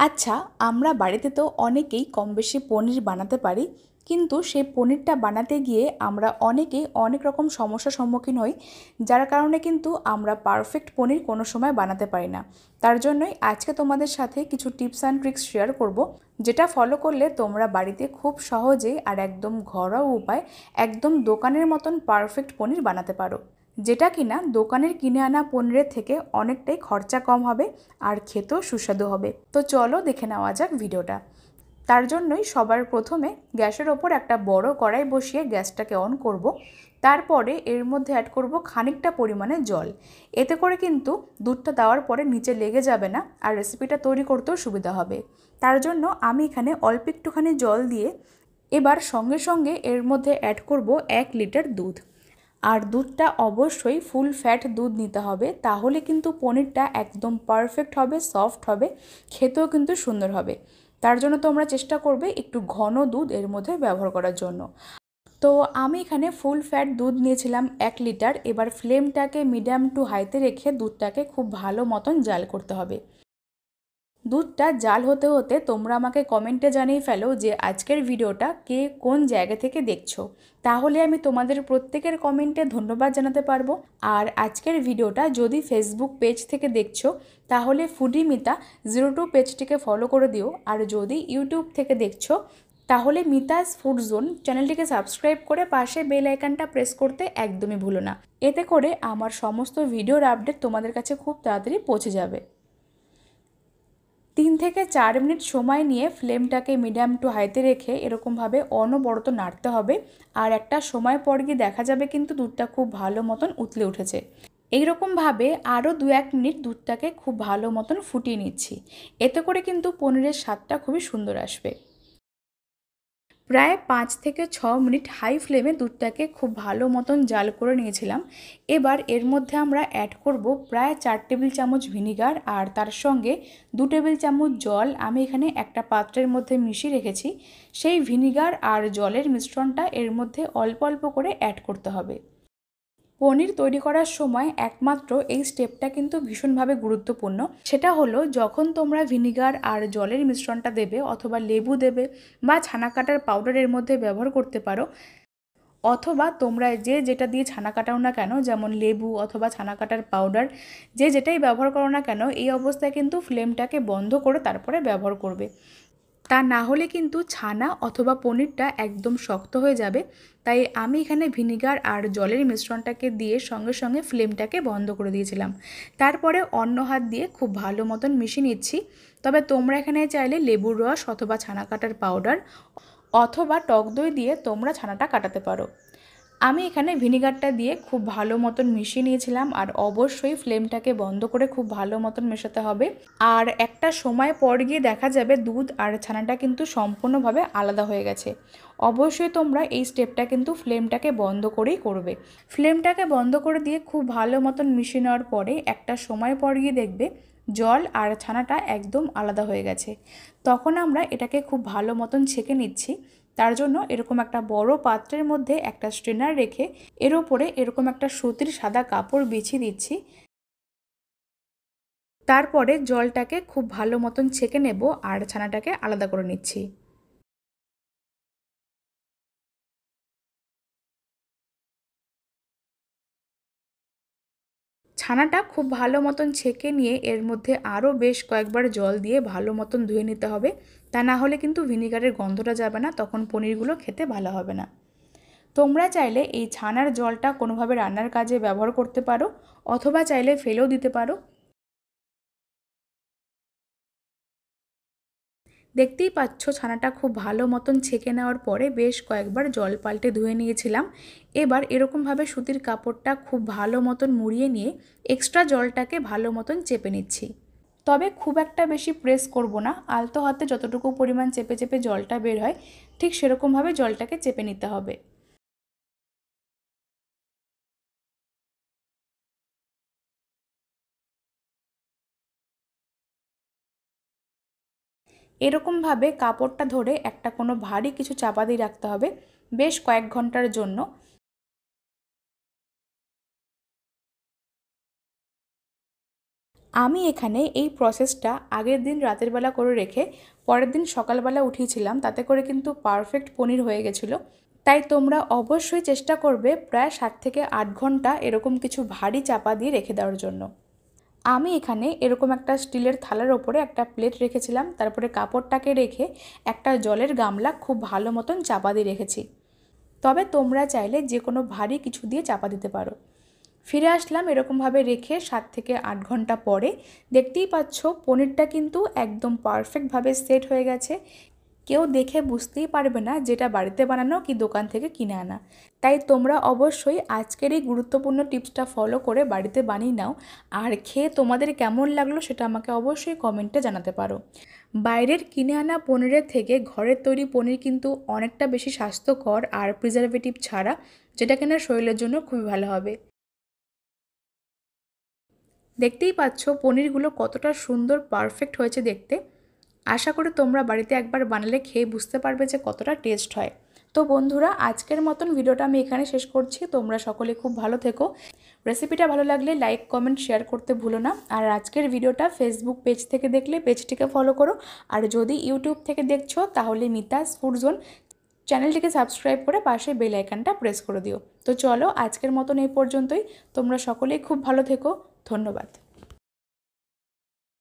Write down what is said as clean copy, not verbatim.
আচ্ছা, আমরা বাড়িতে তো অনেকেই কম বেশি পনির বানাতে পারি, কিন্তু সেই পনিরটা বানাতে গিয়ে আমরা অনেকেই অনেক রকম সমস্যার সম্মুখীন হই, যার কারণে কিন্তু আমরা পারফেক্ট পনির কোনো সময় বানাতে পারি না। তার জন্যই আজকে তোমাদের সাথে কিছু টিপস অ্যান্ড ট্রিক্স শেয়ার করব, যেটা ফলো করলে তোমরা বাড়িতে খুব সহজেই আর একদম ঘরোয়া উপায় একদম দোকানের মতন পারফেক্ট পনির বানাতে পারো, যেটা কিনা দোকানের কিনে আনা পনিরের থেকে অনেকটাই খরচা কম হবে আর খেতেও সুস্বাদু হবে। তো চলো দেখে নেওয়া যাক ভিডিওটা। তার জন্যই সবার প্রথমে গ্যাসের ওপর একটা বড় কড়াই বসিয়ে গ্যাসটাকে অন করব। তারপরে এর মধ্যে অ্যাড করব খানিকটা পরিমাণে জল। এতে করে কিন্তু দুধটা দেওয়ার পরে নিচে লেগে যাবে না আর রেসিপিটা তৈরি করতেও সুবিধা হবে। তার জন্য আমি এখানে অল্প একটুখানি জল দিয়ে এবার সঙ্গে সঙ্গে এর মধ্যে অ্যাড করব 1 লিটার দুধ। আর দুধটা অবশ্যই ফুল ফ্যাট দুধ নিতে হবে, তাহলে কিন্তু পনিরটা একদম পারফেক্ট হবে, সফট হবে, খেতেও কিন্তু সুন্দর হবে। তার জন্য তোমরা চেষ্টা করবে একটু ঘন দুধ এর মধ্যে ব্যবহার করার জন্য। তো আমি এখানে ফুল ফ্যাট দুধ নিয়েছিলাম 1 লিটার। এবার ফ্লেমটাকে মিডিয়াম টু হাইতে রেখে দুধটাকে খুব ভালো মতন জাল করতে হবে। দুধটা জাল হতে হতে তোমরা আমাকে কমেন্টে জানিয়ে ফেলো যে আজকের ভিডিওটা কে কোন জায়গা থেকে দেখছো, তাহলে আমি তোমাদের প্রত্যেকের কমেন্টে ধন্যবাদ জানাতে পারবো। আর আজকের ভিডিওটা যদি ফেসবুক পেজ থেকে দেখছো তাহলে ফুডি মিতা 02 পেজটিকে ফলো করে দিও। আর যদি ইউটিউব থেকে দেখছো তাহলে মিতাস ফুড জোন চ্যানেলটিকে সাবস্ক্রাইব করে পাশে বেল আইকনটা প্রেস করতে একদমই ভুলো না। এতে করে আমার সমস্ত ভিডিওর আপডেট তোমাদের কাছে খুব তাড়াতাড়ি পৌঁছে যাবে। 3 থেকে 4 মিনিট সময় নিয়ে ফ্লেমটাকে মিডিয়াম টু হাইতে রেখে এরকমভাবে অনবরত নাড়তে হবে। আর একটা সময় পর গিয়ে দেখা যাবে কিন্তু দুধটা খুব ভালো মতন উতলে উঠেছে। এইরকমভাবে আরও 2-1 মিনিট দুধটাকে খুব ভালো মতন ফুটিয়ে নিচ্ছি। এতে করে কিন্তু পনিরের স্বাদটা খুবই সুন্দর আসবে। প্রায় 5 থেকে 6 মিনিট হাই ফ্লেমে দুধটাকে খুব ভালো মতন জাল করে নিয়েছিলাম। এবার এর মধ্যে আমরা অ্যাড করব প্রায় 4 টেবিল চামচ ভিনিগার আর তার সঙ্গে 2 টেবিল চামচ জল। আমি এখানে একটা পাত্রের মধ্যে মিশিয়ে রেখেছি। সেই ভিনিগার আর জলের মিশ্রণটা এর মধ্যে অল্প অল্প করে অ্যাড করতে হবে। পনির তৈরি করার সময় একমাত্র এই স্টেপটা কিন্তু ভীষণভাবে গুরুত্বপূর্ণ। সেটা হলো যখন তোমরা ভিনিগার আর জলের মিশ্রণটা দেবে অথবা লেবু দেবে বা ছানা কাটার পাউডারের মধ্যে ব্যবহার করতে পারো, অথবা তোমরা যে যেটা দিয়ে ছানা কাটাও না কেন, যেমন লেবু অথবা ছানা কাটার পাউডার, যে যেটাই ব্যবহার করো না কেন, এই অবস্থায় কিন্তু ফ্লেমটাকে বন্ধ করে তারপরে ব্যবহার করবে। তা না হলে কিন্তু ছানা অথবা পনিরটা একদম শক্ত হয়ে যাবে। তাই আমি এখানে ভিনিগার আর জলের মিশ্রণটাকে দিয়ে সঙ্গে সঙ্গে ফ্লেমটাকে বন্ধ করে দিয়েছিলাম। তারপরে অন্য হাত দিয়ে খুব ভালো মতন মিশিয়ে নিচ্ছি। তবে তোমরা এখানে চাইলে লেবুর রস অথবা ছানা কাটার পাউডার অথবা টক দই দিয়ে তোমরা ছানাটা কাটাতে পারো। আমি এখানে ভিনিগারটা দিয়ে খুব ভালো মতন মিশিয়ে নিয়েছিলাম। আর অবশ্যই ফ্লেমটাকে বন্ধ করে খুব ভালো মতন মেশাতে হবে। আর একটা সময় পর গিয়ে দেখা যাবে দুধ আর ছানাটা কিন্তু সম্পূর্ণভাবে আলাদা হয়ে গেছে। অবশ্যই তোমরা এই স্টেপটা কিন্তু ফ্লেমটাকে বন্ধ করেই করবে। ফ্লেমটাকে বন্ধ করে দিয়ে খুব ভালো মতন মিশিয়ে নেওয়ার পরে একটা সময় পর গিয়ে দেখবে জল আর ছানাটা একদম আলাদা হয়ে গেছে। তখন আমরা এটাকে খুব ভালো মতন ছেঁকে নিচ্ছি। তার জন্য এরকম একটা বড় পাত্রের মধ্যে একটা স্ট্রেনার রেখে এর ওপরে এরকম একটা সুতির সাদা কাপড় বিছিয়ে দিচ্ছি। তারপরে জলটাকে খুব ভালো মতন ছেঁকে নেব আর ছানাটাকে আলাদা করে নিচ্ছি। ছানাটা খুব ভালো মতন ছেঁকে নিয়ে এর মধ্যে আরও বেশ কয়েকবার জল দিয়ে ভালো মতন ধুয়ে নিতে হবে। তা না হলে কিন্তু ভিনিগারের গন্ধটা যাবে না, তখন পনিরগুলো খেতে ভালো হবে না। তোমরা চাইলে এই ছানার জলটা কোনোভাবে রান্নার কাজে ব্যবহার করতে পারো, অথবা চাইলে ফেলেও দিতে পারো। দেখতেই পাচ্ছ ছানাটা খুব ভালো মতন ছেঁকে নেওয়ার পরে বেশ কয়েকবার জল পাল্টে ধুয়ে নিয়েছিলাম। এবার এরকমভাবে সুতির কাপড়টা খুব ভালো মতন মুড়িয়ে নিয়ে এক্সট্রা জলটাকে ভালো মতন চেপে নিচ্ছি। তবে খুব একটা বেশি প্রেস করব না, আলতো হাতে যতটুকু পরিমাণ চেপে চেপে জলটা বের হয় ঠিক সেরকমভাবে জলটাকে চেপে নিতে হবে। এরকমভাবে কাপড়টা ধরে একটা কোনো ভারী কিছু চাপা দিয়ে রাখতে হবে বেশ কয়েক ঘন্টার জন্য। আমি এখানে এই প্রসেসটা আগের দিন রাতের বেলা করে রেখে পরের দিন সকালবেলা উঠিয়েছিলাম, তাতে করে কিন্তু পারফেক্ট পনির হয়ে গেছিলো। তাই তোমরা অবশ্যই চেষ্টা করবে প্রায় 7 থেকে 8 ঘন্টা এরকম কিছু ভারী চাপা দিয়ে রেখে দেওয়ার জন্য। আমি এখানে এরকম একটা স্টিলের থালার ওপরে একটা প্লেট রেখেছিলাম, তারপরে কাপড়টাকে রেখে একটা জলের গামলা খুব ভালো মতন চাপা দিয়ে রেখেছি। তবে তোমরা চাইলে যে কোনো ভারী কিছু দিয়ে চাপা দিতে পারো। ফিরে আসলাম এরকমভাবে রেখে 7 থেকে 8 ঘন্টা পরে। দেখতেই পাচ্ছ পনিরটা কিন্তু একদম পারফেক্টভাবে সেট হয়ে গেছে। কেউ দেখে বুঝতেই পারবে না যেটা বাড়িতে বানানো কি দোকান থেকে কিনে আনা। তাই তোমরা অবশ্যই আজকের এই গুরুত্বপূর্ণ টিপসটা ফলো করে বাড়িতে বানিয়ে নাও, আর খেয়ে তোমাদের কেমন লাগলো সেটা আমাকে অবশ্যই কমেন্টে জানাতে পারো। বাইরের কিনে আনা পনিরের থেকে ঘরের তৈরি পনির কিন্তু অনেকটা বেশি স্বাস্থ্যকর আর প্রিজারভেটিভ ছাড়া, যেটা কিনা শরীরের জন্য খুবই ভালো হবে। দেখতেই পাচ্ছ পনিরগুলো কতটা সুন্দর পারফেক্ট হয়েছে দেখতে। আশা করি তোমরা বাড়িতে একবার বানালে খেয়ে বুঝতে পারবে যে কতটা টেস্ট হয়। তো বন্ধুরা, আজকের মতন ভিডিওটা আমি এখানে শেষ করছি। তোমরা সকলে খুব ভালো থেকো। রেসিপিটা ভালো লাগলে লাইক কমেন্ট শেয়ার করতে ভুলো না। আর আজকের ভিডিওটা ফেসবুক পেজ থেকে দেখলে পেজটিকে ফলো করো, আর যদি ইউটিউব থেকে দেখছো তাহলে মিতাস ফুড জোন চ্যানেলটিকে সাবস্ক্রাইব করে পাশে বেল আইকনটা প্রেস করে দিও। তো চলো আজকের মতন এই পর্যন্তই। তোমরা সকলেই খুব ভালো থেকো। ধন্যবাদ।